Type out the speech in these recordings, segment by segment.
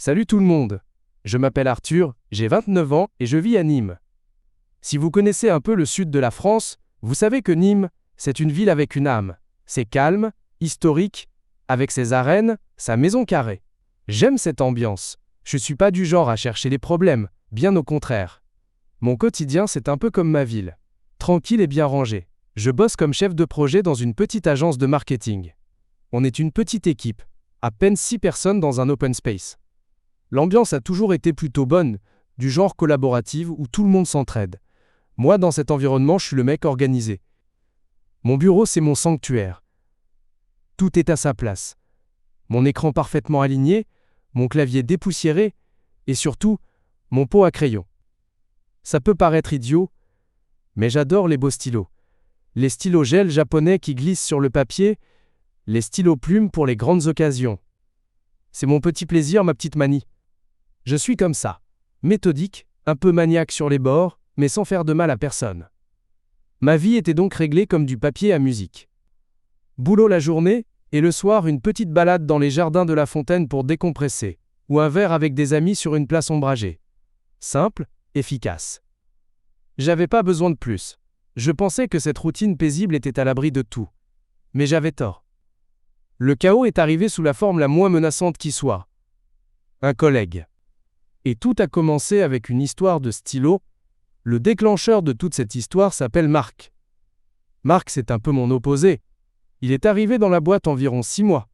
Salut tout le monde. Je m'appelle Arthur, j'ai 29 ans et je vis à Nîmes. Si vous connaissez un peu le sud de la France, vous savez que Nîmes, c'est une ville avec une âme. C'est calme, historique, avec ses arènes, sa maison carrée. J'aime cette ambiance. Je suis pas du genre à chercher les problèmes, bien au contraire. Mon quotidien, c'est un peu comme ma ville. Tranquille et bien rangé. Je bosse comme chef de projet dans une petite agence de marketing. On est une petite équipe, à peine 6 personnes dans un open space. L'ambiance a toujours été plutôt bonne, du genre collaborative où tout le monde s'entraide. Moi, dans cet environnement, je suis le mec organisé. Mon bureau, c'est mon sanctuaire. Tout est à sa place. Mon écran parfaitement aligné, mon clavier dépoussiéré, et surtout, mon pot à crayon. Ça peut paraître idiot, mais j'adore les beaux stylos. Les stylos gel japonais qui glissent sur le papier, les stylos plumes pour les grandes occasions. C'est mon petit plaisir, ma petite manie. Je suis comme ça, méthodique, un peu maniaque sur les bords, mais sans faire de mal à personne. Ma vie était donc réglée comme du papier à musique. Boulot la journée, et le soir une petite balade dans les jardins de la Fontaine pour décompresser, ou un verre avec des amis sur une place ombragée. Simple, efficace. J'avais pas besoin de plus. Je pensais que cette routine paisible était à l'abri de tout. Mais j'avais tort. Le chaos est arrivé sous la forme la moins menaçante qui soit. Un collègue. Et tout a commencé avec une histoire de stylo. Le déclencheur de toute cette histoire s'appelle Marc. Marc, c'est un peu mon opposé. Il est arrivé dans la boîte environ 6 mois,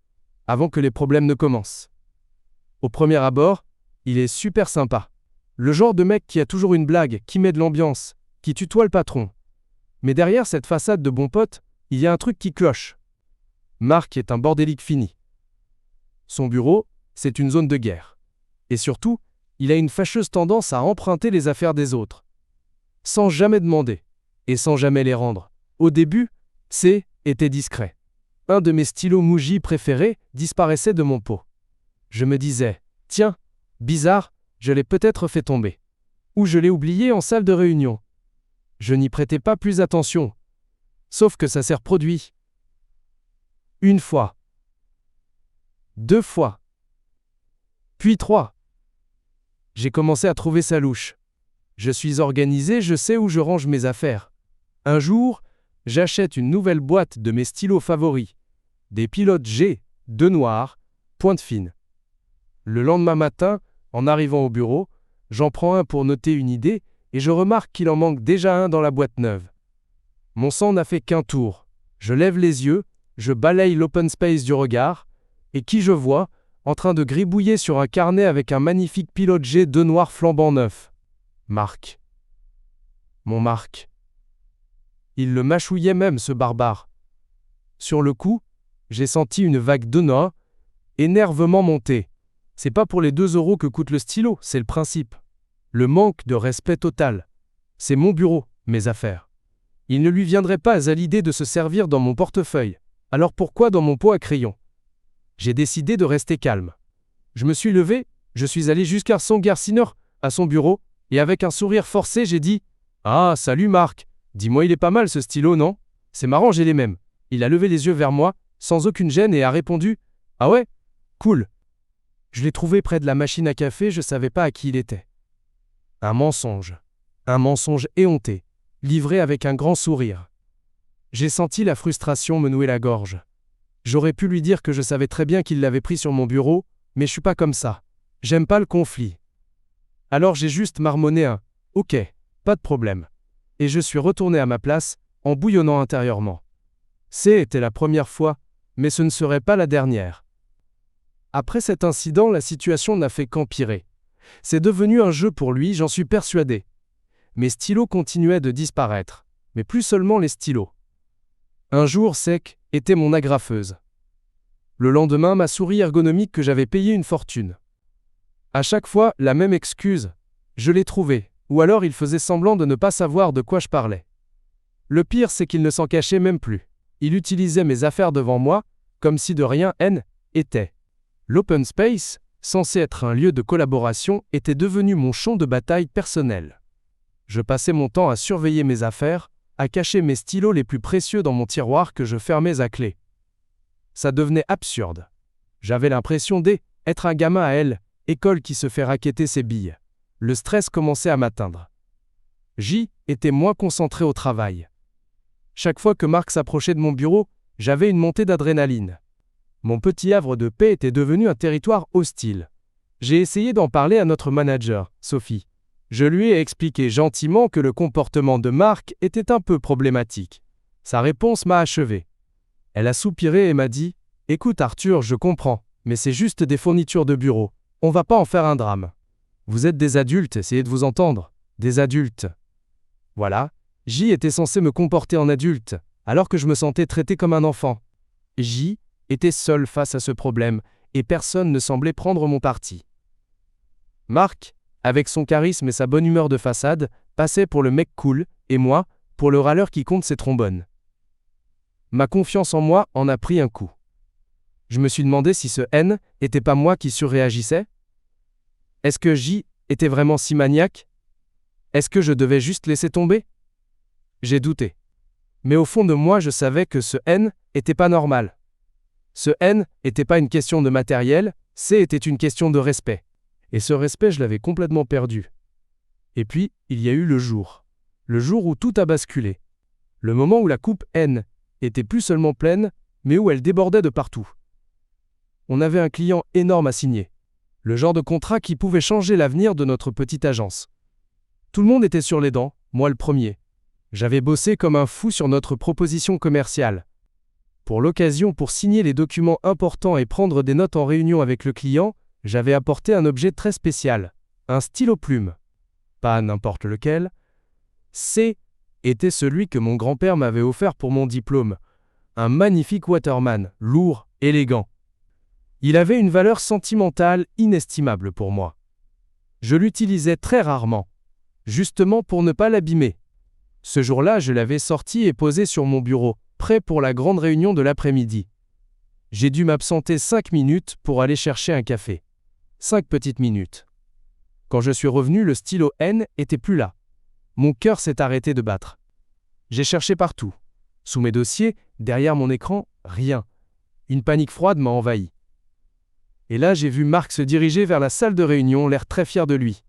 avant que les problèmes ne commencent. Au premier abord, il est super sympa. Le genre de mec qui a toujours une blague, qui met de l'ambiance, qui tutoie le patron. Mais derrière cette façade de bon pote, il y a un truc qui cloche. Marc est un bordélique fini. Son bureau, c'est une zone de guerre. Et surtout, il a une fâcheuse tendance à emprunter les affaires des autres. Sans jamais demander. Et sans jamais les rendre. Au début, était discret. Un de mes stylos Muji préférés disparaissait de mon pot. Je me disais, tiens, bizarre, je l'ai peut-être fait tomber. Ou je l'ai oublié en salle de réunion. Je n'y prêtais pas plus attention. Sauf que ça s'est reproduit. 1 fois. 2 fois. Puis 3. J'ai commencé à trouver ça louche. Je suis organisé, je sais où je range mes affaires. Un jour, j'achète une nouvelle boîte de mes stylos favoris. Des pilotes G, 2 noirs, pointe fine. Le lendemain matin, en arrivant au bureau, j'en prends un pour noter une idée et je remarque qu'il en manque déjà un dans la boîte neuve. Mon sang n'a fait qu'un tour. Je lève les yeux, je balaye l'open space du regard, et qui je vois, en train de gribouiller sur un carnet avec un magnifique pilote G 2 noirs flambant neuf. Marc. Mon Marc. Il le mâchouillait même, ce barbare. Sur le coup, j'ai senti une vague d'enois, énervement monter. C'est pas pour les 2 € que coûte le stylo, c'est le principe. Le manque de respect total. C'est mon bureau, mes affaires. Il ne lui viendrait pas à l'idée de se servir dans mon portefeuille. Alors pourquoi dans mon pot à crayon? J'ai décidé de rester calme. Je me suis levé, je suis allé jusqu'à son garcineur, à son bureau, et avec un sourire forcé, j'ai dit « Ah, salut Marc, dis-moi il est pas mal ce stylo, non? C'est marrant, j'ai les mêmes. » Il a levé les yeux vers moi, sans aucune gêne et a répondu « Ah ouais? Cool. » Je l'ai trouvé près de la machine à café, je savais pas à qui il était. Un mensonge éhonté, livré avec un grand sourire. J'ai senti la frustration me nouer la gorge. J'aurais pu lui dire que je savais très bien qu'il l'avait pris sur mon bureau, mais je suis pas comme ça. J'aime pas le conflit. Alors j'ai juste marmonné un « Ok, pas de problème ». Et je suis retourné à ma place, en bouillonnant intérieurement. C'était la première fois, mais ce ne serait pas la dernière. Après cet incident, la situation n'a fait qu'empirer. C'est devenu un jeu pour lui, j'en suis persuadé. Mes stylos continuaient de disparaître, mais plus seulement les stylos. Un jour sec était mon agrafeuse. Le lendemain, ma souris ergonomique que j'avais payée une fortune. À chaque fois, la même excuse. Je l'ai trouvée, ou alors il faisait semblant de ne pas savoir de quoi je parlais. Le pire, c'est qu'il ne s'en cachait même plus. Il utilisait mes affaires devant moi, comme si de rien était. L'open space, censé être un lieu de collaboration, était devenu mon champ de bataille personnel. Je passais mon temps à surveiller mes affaires, à cacher mes stylos les plus précieux dans mon tiroir que je fermais à clé. Ça devenait absurde. J'avais l'impression d'être un gamin à elle, école qui se fait racketter ses billes. Le stress commençait à m'atteindre. J était moins concentré au travail. Chaque fois que Marc s'approchait de mon bureau, j'avais une montée d'adrénaline. Mon petit havre de paix était devenu un territoire hostile. J'ai essayé d'en parler à notre manager, Sophie. Je lui ai expliqué gentiment que le comportement de Marc était un peu problématique. Sa réponse m'a achevé. Elle a soupiré et m'a dit « Écoute Arthur, je comprends, mais c'est juste des fournitures de bureau. On va pas en faire un drame. Vous êtes des adultes, essayez de vous entendre. Des adultes. » Voilà, J était censé me comporter en adulte, alors que je me sentais traité comme un enfant. J était seul face à ce problème, et personne ne semblait prendre mon parti. Marc, avec son charisme et sa bonne humeur de façade, passait pour le mec cool, et moi, pour le râleur qui compte ses trombones. Ma confiance en moi en a pris un coup. Je me suis demandé si ce N n'était pas moi qui surréagissais. Est-ce que J était vraiment si maniaque? Est-ce que je devais juste laisser tomber? J'ai douté. Mais au fond de moi, je savais que ce N n'était pas normal. Ce N n'était pas une question de matériel, C était une question de respect. Et ce respect, je l'avais complètement perdu. Et puis, il y a eu le jour. Le jour où tout a basculé. Le moment où la coupe N était plus seulement pleine, mais où elle débordait de partout. On avait un client énorme à signer. Le genre de contrat qui pouvait changer l'avenir de notre petite agence. Tout le monde était sur les dents, moi le premier. J'avais bossé comme un fou sur notre proposition commerciale. Pour l'occasion, pour signer les documents importants et prendre des notes en réunion avec le client, j'avais apporté un objet très spécial, un stylo plume. Pas n'importe lequel. C était celui que mon grand-père m'avait offert pour mon diplôme. Un magnifique Waterman, lourd, élégant. Il avait une valeur sentimentale inestimable pour moi. Je l'utilisais très rarement, justement pour ne pas l'abîmer. Ce jour-là, je l'avais sorti et posé sur mon bureau, prêt pour la grande réunion de l'après-midi. J'ai dû m'absenter 5 minutes pour aller chercher un café. 5 petites minutes. Quand je suis revenu, le stylo N était plus là. Mon cœur s'est arrêté de battre. J'ai cherché partout. Sous mes dossiers, derrière mon écran, rien. Une panique froide m'a envahi. Et là, j'ai vu Marc se diriger vers la salle de réunion, l'air très fier de lui.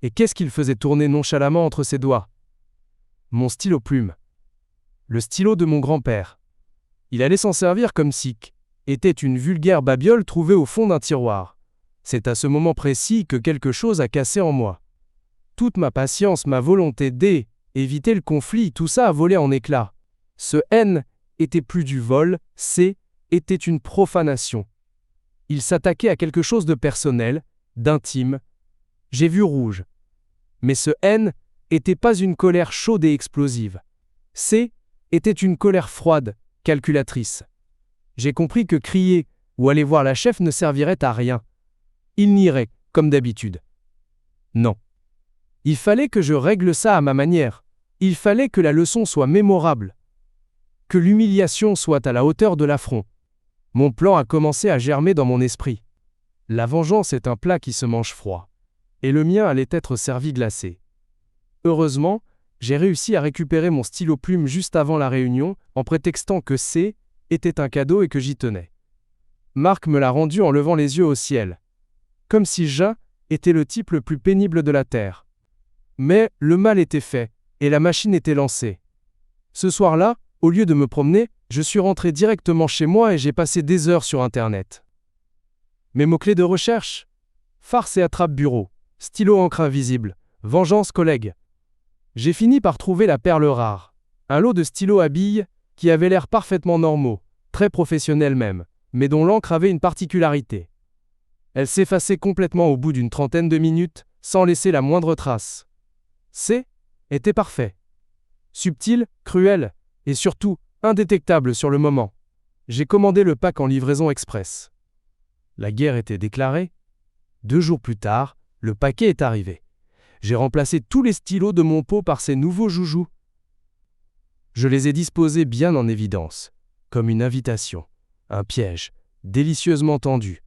Et qu'est-ce qu'il faisait tourner nonchalamment entre ses doigts? Mon stylo plume. Le stylo de mon grand-père. Il allait s'en servir comme si était une vulgaire babiole trouvée au fond d'un tiroir. C'est à ce moment précis que quelque chose a cassé en moi. Toute ma patience, ma volonté d'éviter le conflit, tout ça a volé en éclats. Ce N était plus du vol, C était une profanation. Il s'attaquait à quelque chose de personnel, d'intime. J'ai vu rouge. Mais ce N était pas une colère chaude et explosive. C était une colère froide, calculatrice. J'ai compris que crier ou aller voir la chef ne servirait à rien. Il nierait, comme d'habitude. Non. Il fallait que je règle ça à ma manière. Il fallait que la leçon soit mémorable. Que l'humiliation soit à la hauteur de l'affront. Mon plan a commencé à germer dans mon esprit. La vengeance est un plat qui se mange froid. Et le mien allait être servi glacé. Heureusement, j'ai réussi à récupérer mon stylo plume juste avant la réunion, en prétextant que C était un cadeau et que j'y tenais. Marc me l'a rendu en levant les yeux au ciel. Comme si J était le type le plus pénible de la Terre. Mais le mal était fait, et la machine était lancée. Ce soir-là, au lieu de me promener, je suis rentré directement chez moi et j'ai passé des heures sur Internet. Mes mots-clés de recherche? Farce et attrape bureau, stylo encre invisible, vengeance collègue. J'ai fini par trouver la perle rare. Un lot de stylos à billes qui avaient l'air parfaitement normaux, très professionnels même, mais dont l'encre avait une particularité. Elle s'effaçait complètement au bout d'une trentaine de minutes, sans laisser la moindre trace. C était parfait. Subtil, cruel, et surtout, indétectable sur le moment. J'ai commandé le pack en livraison express. La guerre était déclarée. 2 jours plus tard, le paquet est arrivé. J'ai remplacé tous les stylos de mon pot par ces nouveaux joujoux. Je les ai disposés bien en évidence, comme une invitation, un piège, délicieusement tendu.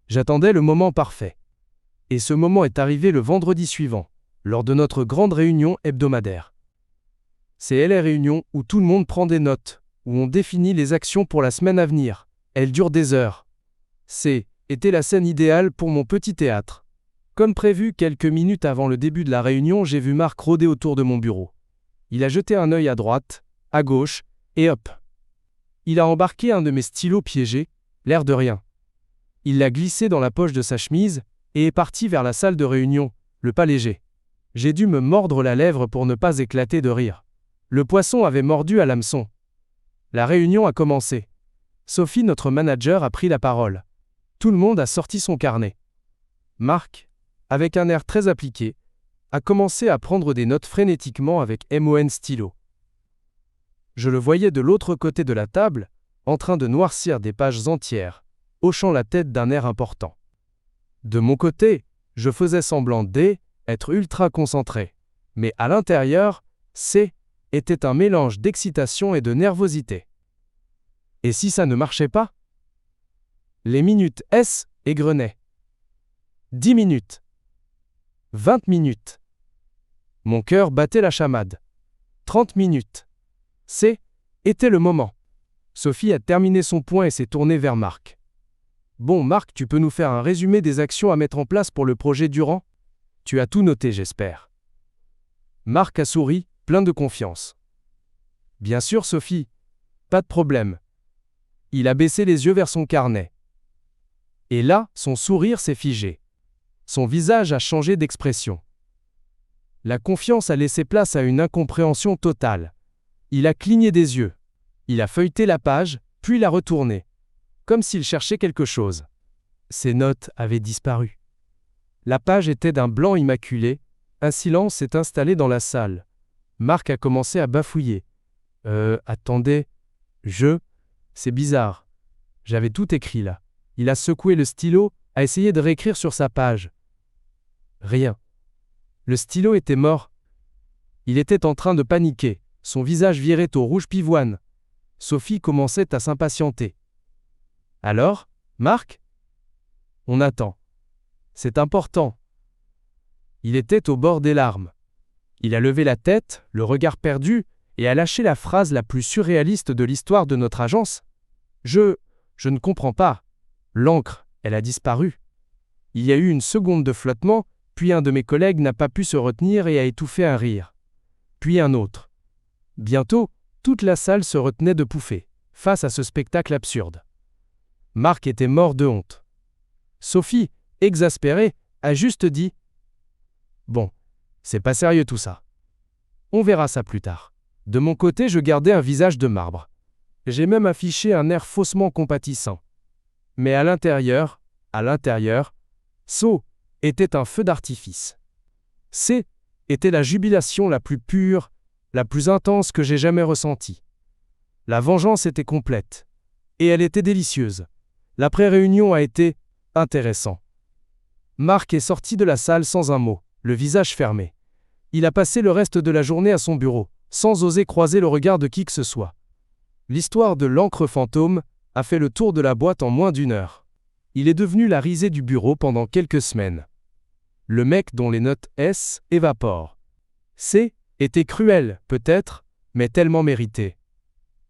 J'attendais le moment parfait. Et ce moment est arrivé le vendredi suivant, lors de notre grande réunion hebdomadaire. C'est la réunion où tout le monde prend des notes, où on définit les actions pour la semaine à venir. Elle dure des heures. C était la scène idéale pour mon petit théâtre. Comme prévu, quelques minutes avant le début de la réunion, j'ai vu Marc rôder autour de mon bureau. Il a jeté un œil à droite, à gauche, et hop. Il a embarqué un de mes stylos piégés, l'air de rien. Il l'a glissé dans la poche de sa chemise, et est parti vers la salle de réunion, le pas léger. J'ai dû me mordre la lèvre pour ne pas éclater de rire. Le poisson avait mordu à l'hameçon. La réunion a commencé. Sophie, notre manager, a pris la parole. Tout le monde a sorti son carnet. Marc, avec un air très appliqué, a commencé à prendre des notes frénétiquement avec MON stylo. Je le voyais de l'autre côté de la table, en train de noircir des pages entières, hochant la tête d'un air important. De mon côté, je faisais semblant d'être ultra concentré, mais à l'intérieur, était un mélange d'excitation et de nervosité. Et si ça ne marchait pas? Les minutes égrenaient. 10 minutes. 20 minutes. Mon cœur battait la chamade. 30 minutes. Était le moment. Sophie a terminé son point et s'est tournée vers Marc. Bon, Marc, tu peux nous faire un résumé des actions à mettre en place pour le projet Durand? Tu as tout noté, j'espère. Marc a souri, plein de confiance. Bien sûr, Sophie. Pas de problème. Il a baissé les yeux vers son carnet. Et là, son sourire s'est figé. Son visage a changé d'expression. La confiance a laissé place à une incompréhension totale. Il a cligné des yeux. Il a feuilleté la page, puis l'a retournée. Comme s'il cherchait quelque chose. Ses notes avaient disparu. La page était d'un blanc immaculé. Un silence s'est installé dans la salle. Marc a commencé à bafouiller. Attendez. C'est bizarre. J'avais tout écrit là. Il a secoué le stylo, a essayé de réécrire sur sa page. Rien. Le stylo était mort. Il était en train de paniquer. Son visage virait au rouge pivoine. Sophie commençait à s'impatienter. Alors, Marc? On attend. C'est important. Il était au bord des larmes. Il a levé la tête, le regard perdu, et a lâché la phrase la plus surréaliste de l'histoire de notre agence. Je ne comprends pas. L'encre, elle a disparu. Il y a eu une seconde de flottement, puis un de mes collègues n'a pas pu se retenir et a étouffé un rire. Puis un autre. Bientôt, toute la salle se retenait de pouffer, face à ce spectacle absurde. Marc était mort de honte. Sophie, exaspérée, a juste dit « Bon, c'est pas sérieux tout ça. On verra ça plus tard. » De mon côté, je gardais un visage de marbre. J'ai même affiché un air faussement compatissant. Mais à l'intérieur, était un feu d'artifice. Était la jubilation la plus pure, la plus intense que j'ai jamais ressentie. La vengeance était complète. Et elle était délicieuse. L'après-réunion a été intéressant. Marc est sorti de la salle sans un mot, le visage fermé. Il a passé le reste de la journée à son bureau, sans oser croiser le regard de qui que ce soit. L'histoire de l'encre fantôme a fait le tour de la boîte en moins d'1 heure. Il est devenu la risée du bureau pendant quelques semaines. Le mec dont les notes évaporent. Était cruel, peut-être, mais tellement mérité.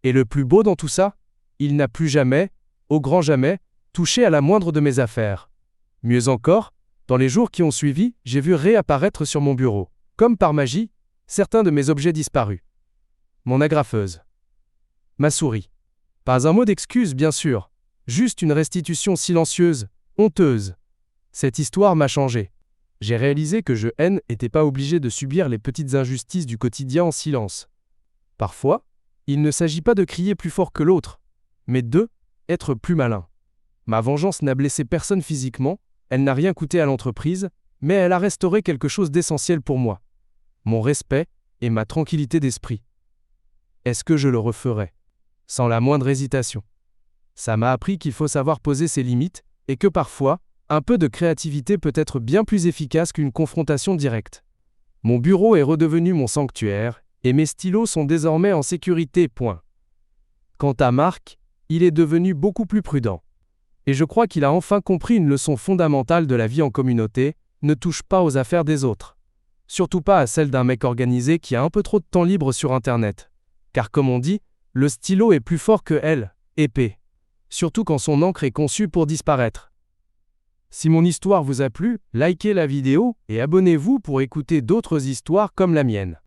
Et le plus beau dans tout ça, il n'a plus jamais, au grand jamais, touché à la moindre de mes affaires. Mieux encore, dans les jours qui ont suivi, j'ai vu réapparaître sur mon bureau, comme par magie, certains de mes objets disparus. Mon agrafeuse. Ma souris. Pas un mot d'excuse, bien sûr. Juste une restitution silencieuse, honteuse. Cette histoire m'a changé. J'ai réalisé que je n'étais pas obligé de subir les petites injustices du quotidien en silence. Parfois, il ne s'agit pas de crier plus fort que l'autre, mais être plus malin. Ma vengeance n'a blessé personne physiquement, elle n'a rien coûté à l'entreprise, mais elle a restauré quelque chose d'essentiel pour moi. Mon respect et ma tranquillité d'esprit. Est-ce que je le referais? Sans la moindre hésitation. Ça m'a appris qu'il faut savoir poser ses limites, et que parfois, un peu de créativité peut être bien plus efficace qu'une confrontation directe. Mon bureau est redevenu mon sanctuaire, et mes stylos sont désormais en sécurité. Quant à Marc, il est devenu beaucoup plus prudent. Et je crois qu'il a enfin compris une leçon fondamentale de la vie en communauté, ne touche pas aux affaires des autres. Surtout pas à celles d'un mec organisé qui a un peu trop de temps libre sur Internet. Car comme on dit, le stylo est plus fort que épée. Surtout quand son encre est conçue pour disparaître. Si mon histoire vous a plu, likez la vidéo et abonnez-vous pour écouter d'autres histoires comme la mienne.